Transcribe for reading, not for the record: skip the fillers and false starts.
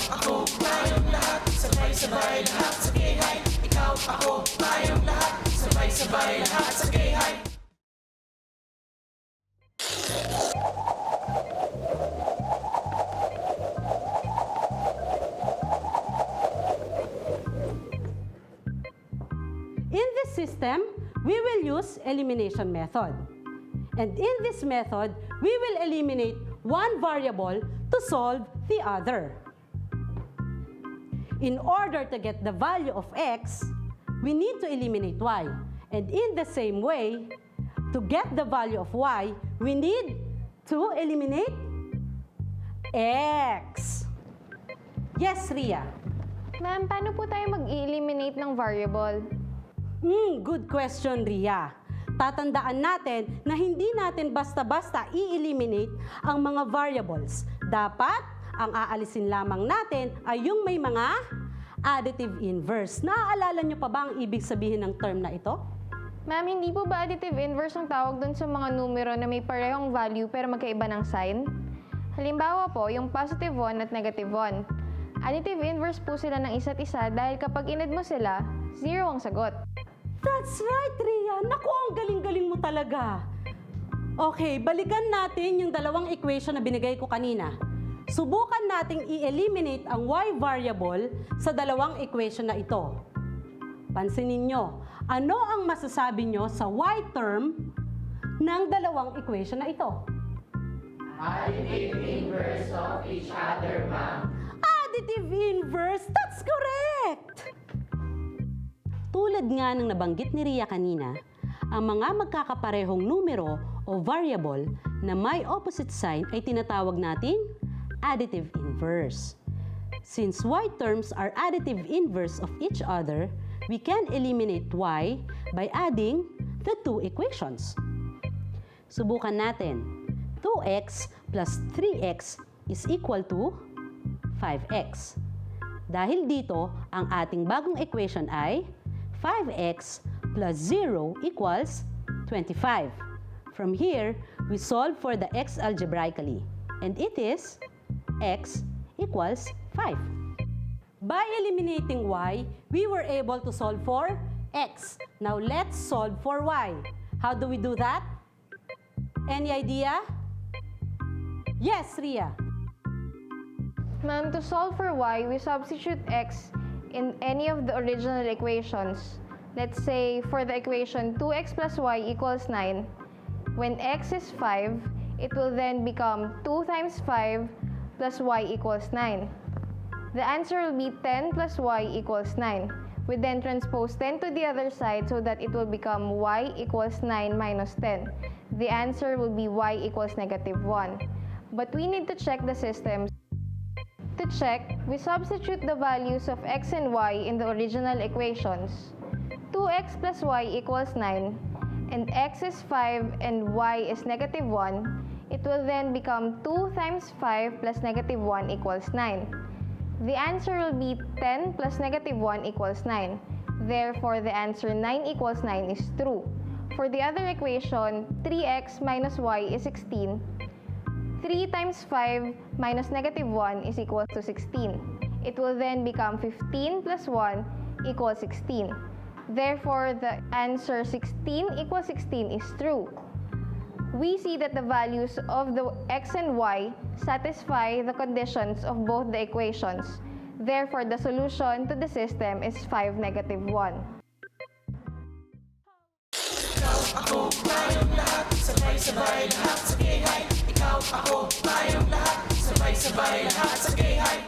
ako, tayong lahat, sabay-sabay lahat sa gayhay. Ikaw, ako, tayong lahat, sabay-sabay lahat sa gayhay. In this system, we will use elimination method. And in this method, we will eliminate one variable to solve the other. In order to get the value of x, we need to eliminate y. And in the same way, to get the value of y, we need to eliminate x. Yes, Ria? Ma'am, paano po tayo mag-eliminate ng variable? Good question, Ria. Tatandaan natin na hindi natin basta-basta i-eliminate ang mga variables. Dapat, ang aalisin lamang natin ay yung may mga additive inverse. Naaalala nyo pa ba ang ibig sabihin ng term na ito? Ma'am, hindi po ba additive inverse ang tawag dun sa mga numero na may parehong value pero magkaiba ng sign? Halimbawa po, yung positive 1 at negative 1. Additive inverse po sila ng isa't isa dahil kapag in-add mo sila, 0 ang sagot. That's right, Ria. Naku, ang galing-galing mo talaga. Okay, balikan natin yung dalawang equation na binigay ko kanina. Subukan nating i-eliminate ang y variable sa dalawang equation na ito. Pansinin nyo, ano ang masasabi nyo sa y term ng dalawang equation na ito? Additive inverse of each other, ma'am. Additive inverse, that's correct! Tulad nga ng nabanggit ni Ria kanina, ang mga magkakaparehong numero o variable na may opposite sign ay tinatawag nating additive inverse. Since y terms are additive inverse of each other, we can eliminate y by adding the two equations. Subukan natin. 2x plus 3x is equal to 5x. Dahil dito, ang ating bagong equation ay 5x plus 0 equals 25. From here, we solve for the x algebraically. And it is x equals 5. By eliminating y, we were able to solve for x. Now let's solve for y. How do we do that? Any idea? Yes, Ria. Ma'am, to solve for y, we substitute x in any of the original equations. Let's say for the equation 2x plus y equals 9, when x is 5, it will then become 2 times 5 plus y equals 9. The answer will be 10 plus y equals 9. We then transpose 10 to the other side so that it will become y equals 9 minus 10. The answer will be y equals negative 1. But we need to check the systems. To check, we substitute the values of x and y in the original equations. 2x plus y equals 9, and x is 5 and y is negative 1, it will then become 2 times 5 plus negative 1 equals 9. The answer will be 10 plus negative 1 equals 9. Therefore, the answer 9 equals 9 is true. For the other equation, 3x minus y is 16. 3 times 5 minus negative 1 is equal to 16. It will then become 15 plus 1 equals 16. Therefore, the answer 16 equals 16 is true. We see that the values of the x and y satisfy the conditions of both the equations. Therefore, the solution to the system is 5, negative 1. Ikaw, ako, tayong lahat, sabay-sabay lahat sa gayhay. Ikaw, ako, tayong lahat, sabay-sabay lahat sa gayhay.